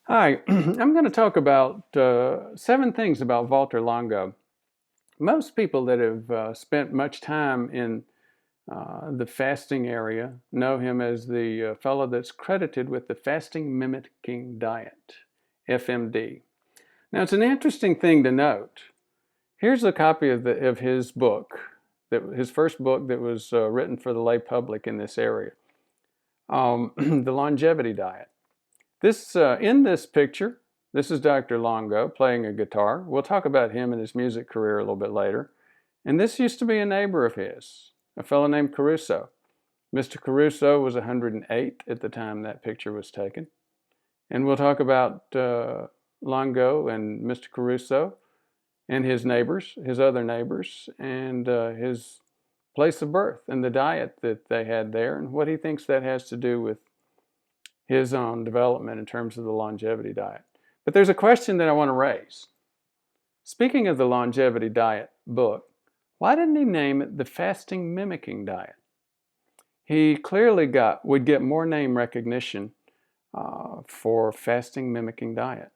Hi, I'm going to talk about 7 things about Valter Longo. Most people that have spent much time in the fasting area know him as the fellow that's credited with the fasting mimicking diet, FMD. Now, it's an interesting thing to note. Here's a copy of his book, his first book that was written for the lay public in this area, The Longevity Diet. In this picture, this is Dr. Longo playing a guitar. We'll talk about him and his music career a little bit later. And this used to be a neighbor of his, a fellow named Caruso. Mr. Caruso was 108 at the time that picture was taken. And we'll talk about Longo and Mr. Caruso and his neighbors, his other neighbors, and his place of birth and the diet that they had there and what he thinks that has to do with his own development in terms of the longevity diet. But there's a question that I want to raise. Speaking of the longevity diet book, why didn't he name it the fasting mimicking diet? He clearly would get more name recognition for fasting mimicking diet.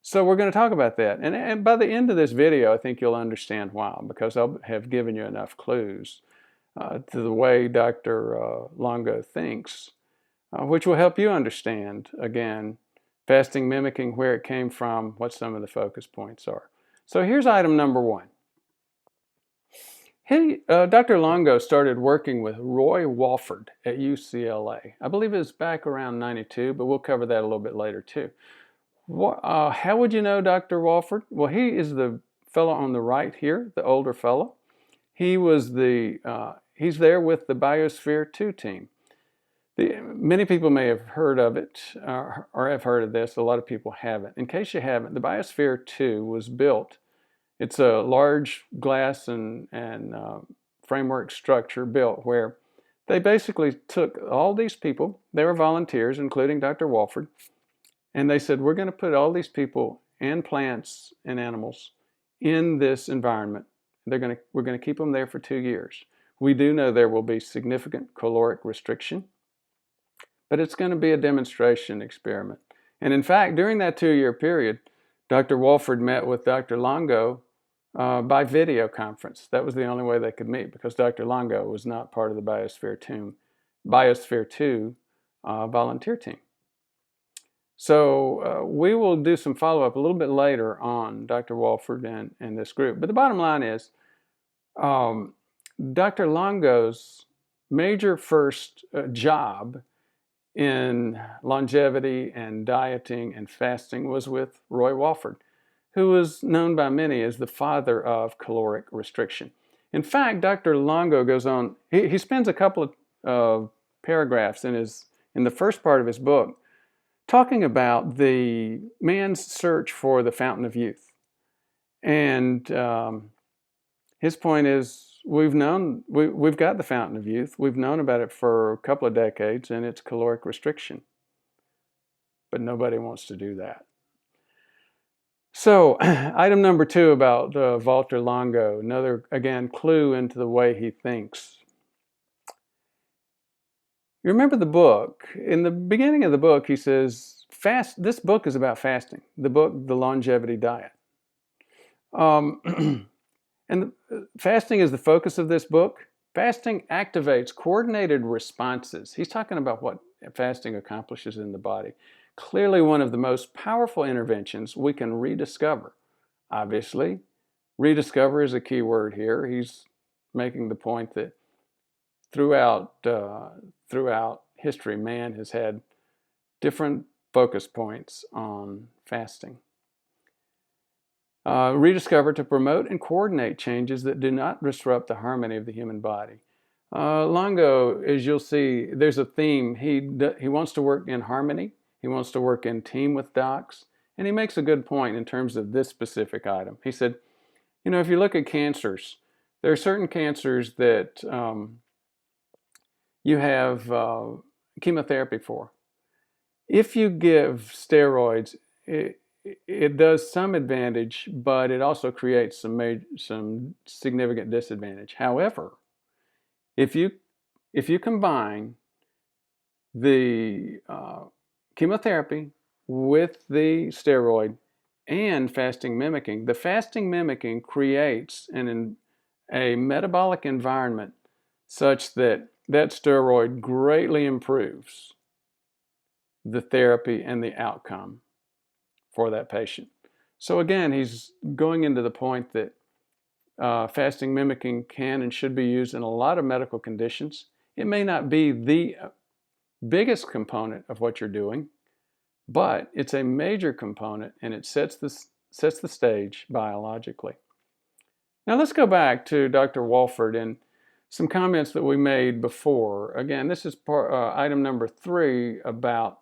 So we're going to talk about that. And by the end of this video, I think you'll understand why, because I'll have given you enough clues to the way Dr. Longo thinks, which will help you understand, again, fasting mimicking, where it came from, what some of the focus points are. So here's item number 1. Dr. Longo started working with Roy Wofford at UCLA. I believe it was back around 92, but we'll cover that a little bit later too. How would you know Dr. Wofford? Well, he is the fellow on the right here, the older fellow. He's there with the Biosphere 2 team. Many people may have heard of it or have heard of this. A lot of people haven't. In case you haven't, the Biosphere 2 was built. It's a large glass and framework structure built where they basically took all these people. They were volunteers, including Dr. Wofford, and they said, we're going to put all these people and plants and animals in this environment. We're going to keep them there for 2 years. We do know there will be significant caloric restriction, but it's going to be a demonstration experiment. And in fact, during that 2-year period, Dr. Wofford met with Dr. Longo by video conference. That was the only way they could meet because Dr. Longo was not part of the Biosphere 2 volunteer team. So we will do some follow-up a little bit later on Dr. Wofford and this group. But the bottom line is Dr. Longo's major first job in longevity and dieting and fasting was with Roy Wofford, who was known by many as the father of caloric restriction. In fact, Dr. Longo goes on, he spends a couple of paragraphs in the first part of his book talking about the man's search for the fountain of youth. And his point is, we've got the fountain of youth. We've known about it for a couple of decades, and it's caloric restriction. But nobody wants to do that. So, item number 2 about Valter Longo, another, again, clue into the way he thinks. You remember the book. In the beginning of the book, he says, this book is about fasting. The book, The Longevity Diet. And fasting is the focus of this book. Fasting activates coordinated responses. He's talking about what fasting accomplishes in the body. Clearly one of the most powerful interventions we can rediscover. Obviously, rediscover is a key word here. He's making the point that throughout history, man has had different focus points on fasting. Rediscover to promote and coordinate changes that do not disrupt the harmony of the human body. Longo, as you'll see, there's a theme. He wants to work in harmony. He wants to work in team with docs. And he makes a good point in terms of this specific item. He said, if you look at cancers, there are certain cancers that you have chemotherapy for. If you give steroids, it does some advantage, but it also creates some significant disadvantage. However, if you combine the chemotherapy with the steroid and fasting mimicking. The fasting mimicking creates a metabolic environment such that that steroid greatly improves the therapy and the outcome for that patient. So again, he's going into the point that fasting mimicking can and should be used in a lot of medical conditions. It may not be the biggest component of what you're doing, but it's a major component, and it sets the stage biologically. Now let's go back to Dr. Wofford and some comments that we made before. Again, this is item number 3 about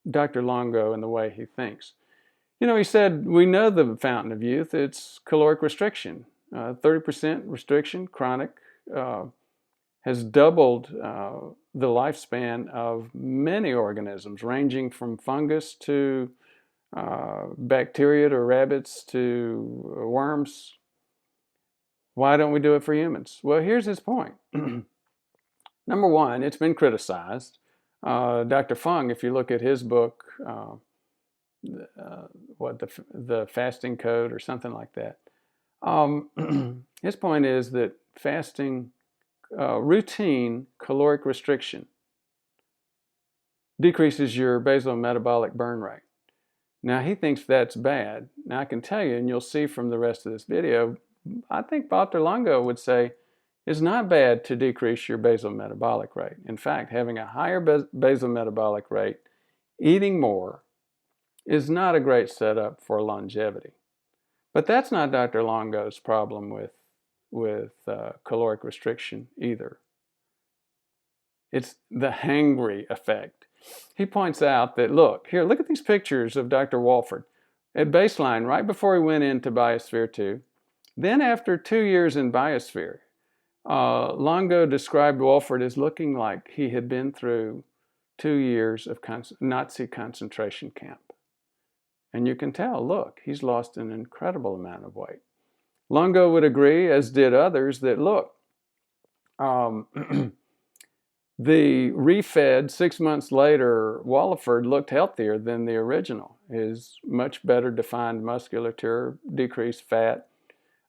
Dr. Longo and the way he thinks. You know, he said, we know the fountain of youth. It's caloric restriction. 30% restriction, chronic, has doubled the lifespan of many organisms, ranging from fungus to bacteria to rabbits to worms. Why don't we do it for humans? Well, here's his point. Number one, it's been criticized. Dr. Fung, if you look at his book, the fasting code or something like that, his point is that fasting, routine caloric restriction decreases your basal metabolic burn rate. Now, he thinks that's bad. Now, I can tell you, and you'll see from the rest of this video, I think Valter Longo would say it's not bad to decrease your basal metabolic rate. In fact, having a higher basal metabolic rate, eating more, is not a great setup for longevity. But that's not Dr. Longo's problem with caloric restriction either. It's the hangry effect. He points out that, look at these pictures of Dr. Wofford at baseline, right before he went into Biosphere 2. Then after 2 years in Biosphere, Longo described Wofford as looking like he had been through 2 years of Nazi concentration camp. And you can tell, look, he's lost an incredible amount of weight. Longo would agree, as did others, that look, the refed 6 months later Wofford looked healthier than the original. His much better defined musculature, decreased fat.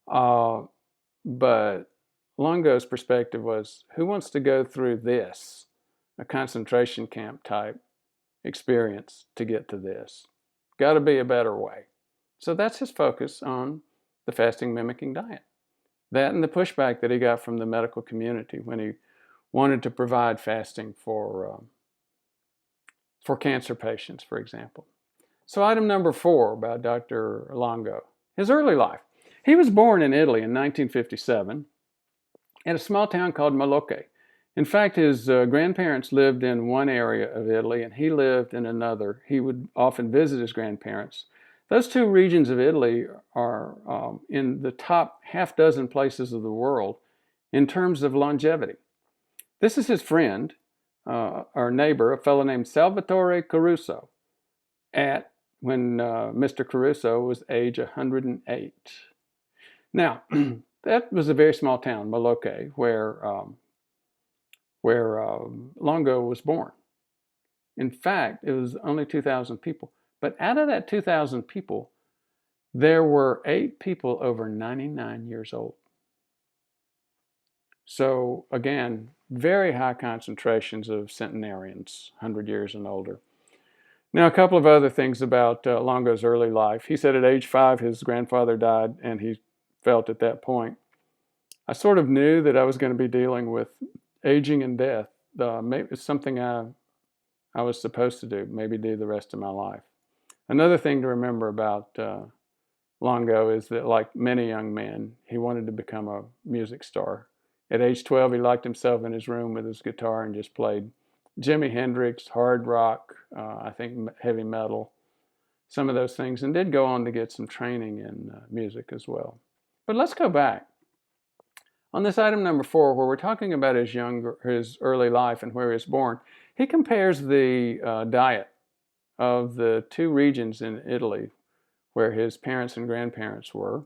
But Longo's perspective was, who wants to go through this, a concentration camp type experience to get to this? Got to be a better way. So that's his focus on the fasting mimicking diet. That and the pushback that he got from the medical community when he wanted to provide fasting for cancer patients, for example. So item number 4 about Dr. Longo, his early life. He was born in Italy in 1957 in a small town called Malocche. In fact, his grandparents lived in one area of Italy and he lived in another. He would often visit his grandparents. Those 2 regions of Italy are in the top half dozen places of the world in terms of longevity. This is his friend, our neighbor, a fellow named Salvatore Caruso, when Mr. Caruso was age 108. Now, that was a very small town, Malocche, where Longo was born. In fact, it was only 2,000 people. But out of that 2,000 people, there were 8 people over 99 years old. So again, very high concentrations of centenarians, 100 years and older. Now, a couple of other things about Longo's early life. He said at age 5, his grandfather died, and he felt at that point, I sort of knew that I was going to be dealing with aging and death. Maybe it's something I was supposed to do, maybe do the rest of my life. Another thing to remember about Longo is that, like many young men, he wanted to become a music star. At age 12, he locked himself in his room with his guitar and just played Jimi Hendrix, hard rock, I think heavy metal, some of those things, and did go on to get some training in music as well. But let's go back. On this item number 4, where we're talking about his early life and where he was born, he compares the diet of the 2 regions in Italy where his parents and grandparents were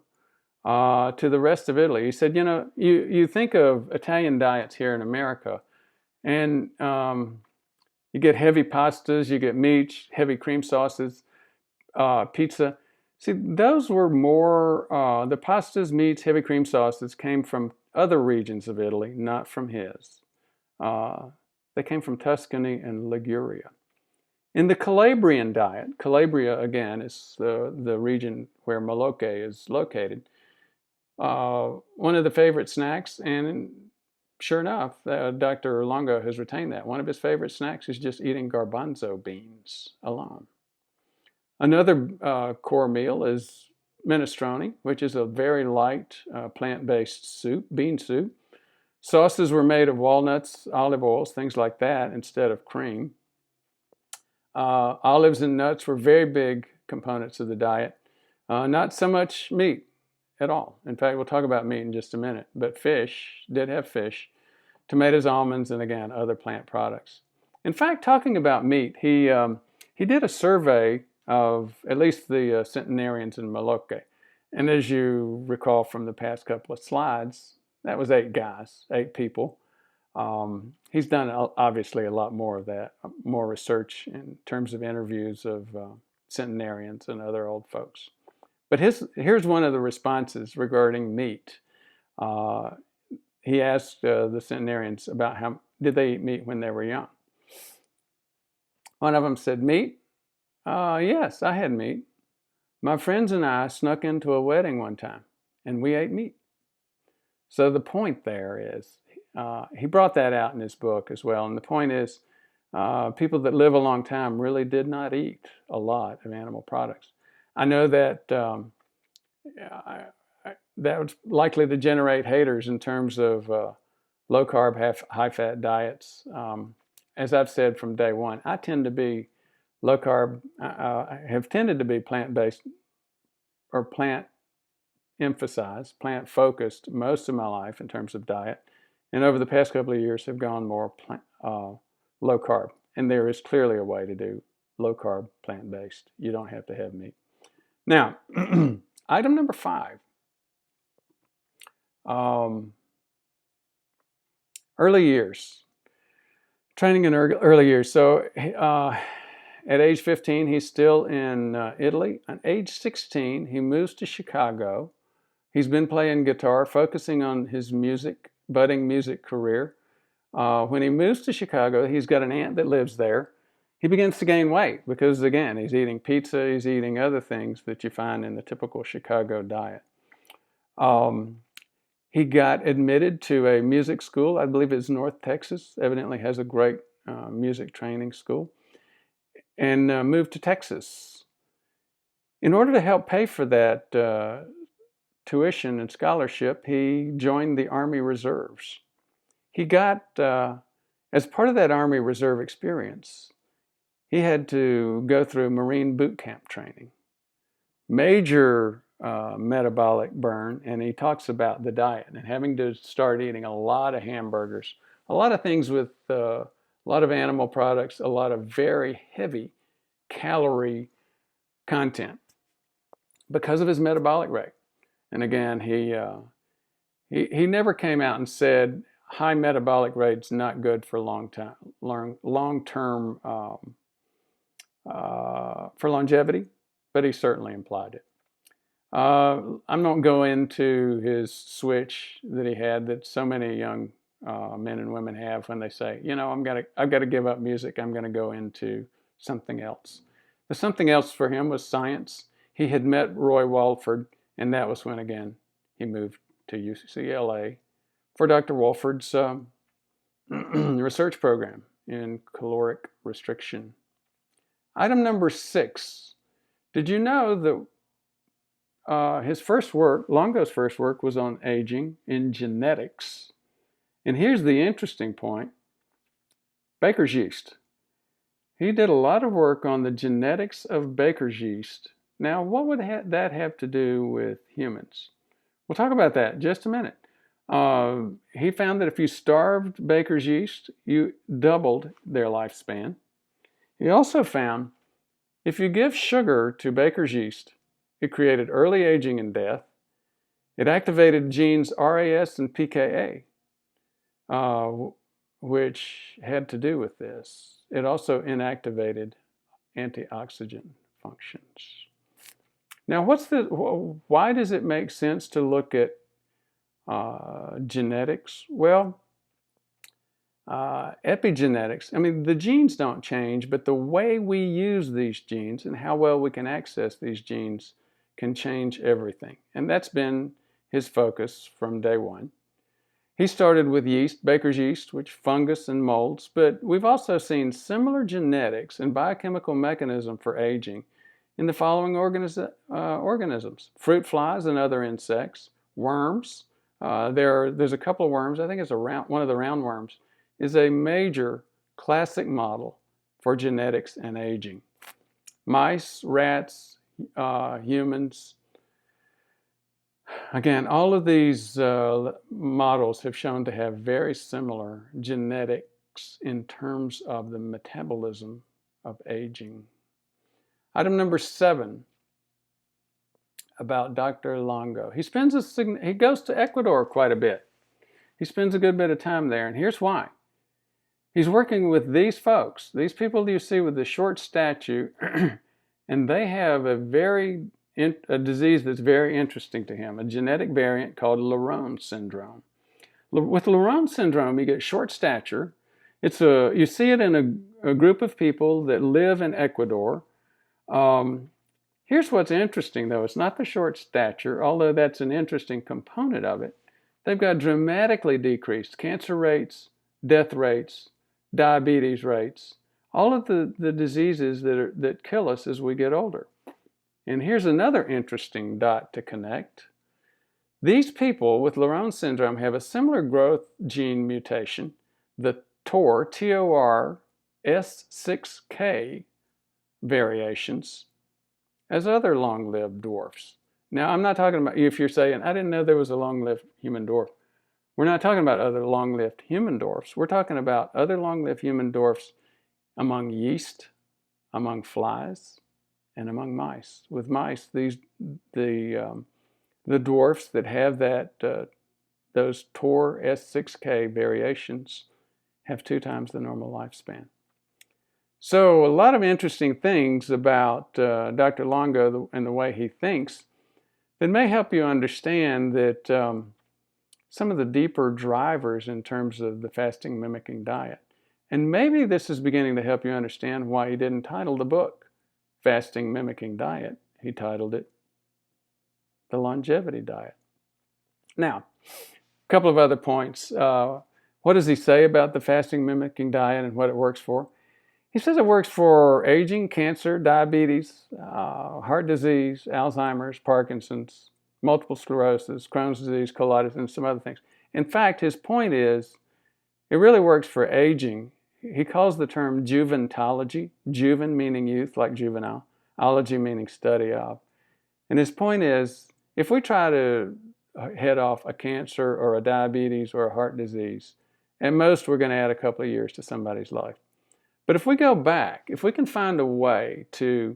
to the rest of Italy. He said, you think of Italian diets here in America, and You get heavy pastas, you get meats, heavy cream sauces, pizza. See, those were more, the pastas, meats, heavy cream sauces came from other regions of Italy, not from his. They came from Tuscany and Liguria. In the Calabrian diet, Calabria, again, is the region where Moloche is located. One of the favorite snacks, and sure enough, Dr. Longo has retained that. One of his favorite snacks is just eating garbanzo beans alone. Another core meal is minestrone, which is a very light plant-based soup, bean soup. Sauces were made of walnuts, olive oils, things like that, instead of cream. Olives and nuts were very big components of the diet. Not so much meat at all. In fact, we'll talk about meat in just a minute. But fish, did have fish, tomatoes, almonds, and again, other plant products. In fact, talking about meat, he did a survey of at least the centenarians in Moloche. And as you recall from the past couple of slides, that was 8 guys, 8 people. He's done obviously a lot more of that, more research in terms of interviews of centenarians and other old folks. But here's one of the responses regarding meat. He asked the centenarians about how did they eat meat when they were young. One of them said, meat? Yes, I had meat. My friends and I snuck into a wedding one time, and we ate meat. So the point there is, he brought that out in his book as well. And the point is, people that live a long time really did not eat a lot of animal products. I know that that was likely to generate haters in terms of low carb, high fat diets. As I've said from day one, I tend to be low carb. I have tended to be plant-based or plant emphasized, plant focused most of my life in terms of diet. And over the past couple of years have gone more low carb. And there is clearly a way to do low carb, plant-based. You don't have to have meat. Now, item number 5. Early years. Training in early years. So at age 15, he's still in Italy. At age 16, he moves to Chicago. He's been playing guitar, focusing on his budding music career. When he moves to Chicago, he's got an aunt that lives there. He begins to gain weight because, again, he's eating pizza, he's eating other things that you find in the typical Chicago diet. He got admitted to a music school. I believe it's North Texas. Evidently has a great music training school. And moved to Texas. In order to help pay for that tuition and scholarship, he joined the Army Reserves. He got, as part of that Army Reserve experience, he had to go through Marine boot camp training. Major metabolic burn, and he talks about the diet and having to start eating a lot of hamburgers, a lot of things with a lot of animal products, a lot of very heavy calorie content because of his metabolic rate. And again, he never came out and said high metabolic rate's not good for long-term for longevity, but he certainly implied it. I'm not going into his switch that he had that so many young men and women have when they say, you know, I've got to give up music. I'm going to go into something else. The something else for him was science. He had met Roy Wofford, and that was when, again, he moved to UCLA for Dr. Wofford's research program in caloric restriction. Item number 6. Did you know that his first work, Longo's first work, was on aging in genetics? And here's the interesting point. Baker's yeast. He did a lot of work on the genetics of Baker's yeast. Now, what would that have to do with humans? We'll talk about that in just a minute. He found that if you starved Baker's yeast, you doubled their lifespan. He also found if you give sugar to Baker's yeast, it created early aging and death. It activated genes RAS and PKA. which had to do with this. It also inactivated antioxidant functions. Now, why does it make sense to look at genetics? Well, epigenetics, I mean, the genes don't change, but the way we use these genes and how well we can access these genes can change everything. And that's been his focus from day one. He started with yeast, baker's yeast, which fungus and molds, but we've also seen similar genetics and biochemical mechanism for aging in the following organisms: fruit flies and other insects, worms. There's a couple of worms. I think it's one of the roundworms is a major classic model for genetics and aging. Mice, rats, humans. Again, all of these models have shown to have very similar genetics in terms of the metabolism of aging. Item number 7 about Dr. Longo. He goes to Ecuador quite a bit. He spends a good bit of time there, and here's why. He's working with these folks, these people you see with the short stature, and they have a disease that's very interesting to him, a genetic variant called Laron syndrome. With Laron syndrome, you get short stature. You see it in a group of people that live in Ecuador. Here's what's interesting, though. It's not the short stature, although that's an interesting component of it. They've got dramatically decreased cancer rates, death rates, diabetes rates, all of the diseases that kill us as we get older. And here's another interesting dot to connect. These people with Laron syndrome have a similar growth gene mutation, the TOR, T-O-R, S6K variations, as other long-lived dwarfs. Now, I'm not talking about, if you're saying, I didn't know there was a long-lived human dwarf. We're not talking about other long-lived human dwarfs. We're talking about other long-lived human dwarfs among yeast, among flies, and among mice. With mice, the dwarfs that have those TOR S6K variations have 2 times the normal lifespan. So a lot of interesting things about Dr. Longo and the way he thinks that may help you understand that some of the deeper drivers in terms of the fasting mimicking diet. And maybe this is beginning to help you understand why he didn't title the book Fasting Mimicking Diet. He titled it The Longevity Diet. Now, a couple of other points. What does he say about the fasting mimicking diet and what it works for? He says it works for aging, cancer, diabetes, heart disease, Alzheimer's, Parkinson's, multiple sclerosis, Crohn's disease, colitis, and some other things. In fact, his point is it really works for aging. He calls the term juventology, juven meaning youth, like juvenile, ology meaning study of. And his point is, if we try to head off a cancer or a diabetes or a heart disease, at most we're going to add a couple of years to somebody's life. But if we go back, if we can find a way to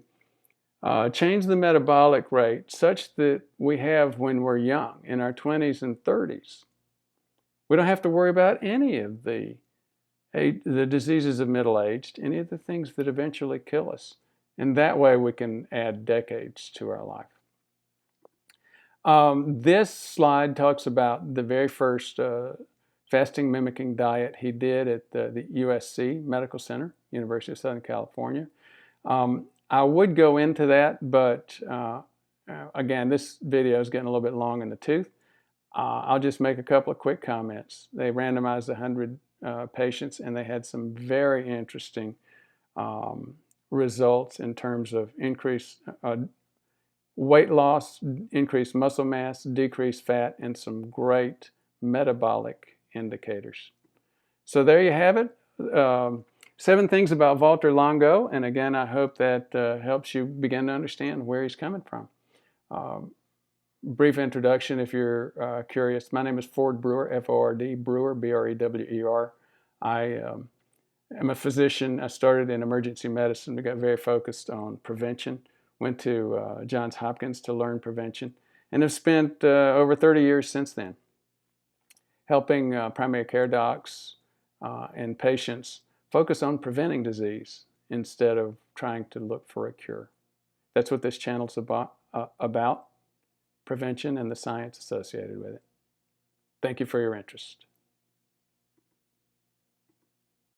change the metabolic rate such that we have when we're young, in our 20s and 30s, we don't have to worry about any of the diseases of middle-aged, any of the things that eventually kill us. And that way we can add decades to our life. This slide talks about the very first fasting mimicking diet he did at the USC Medical Center, University of Southern California. I would go into that, but again, this video is getting a little bit long in the tooth. I'll just make a couple of quick comments. They randomized 100 patients, and they had some very interesting results in terms of increased weight loss, increased muscle mass, decreased fat, and some great metabolic indicators. So there you have it. 7 things about Valter Longo, and again, I hope that helps you begin to understand where he's coming from. Brief introduction if you're curious. My name is Ford Brewer, F-O-R-D, Brewer, B-R-E-W-E-R. I am a physician. I started in emergency medicine. We got very focused on prevention. Went to Johns Hopkins to learn prevention, and have spent over 30 years since then helping primary care docs, and patients focus on preventing disease instead of trying to look for a cure. That's what this channel's about prevention and the science associated with it. Thank you for your interest.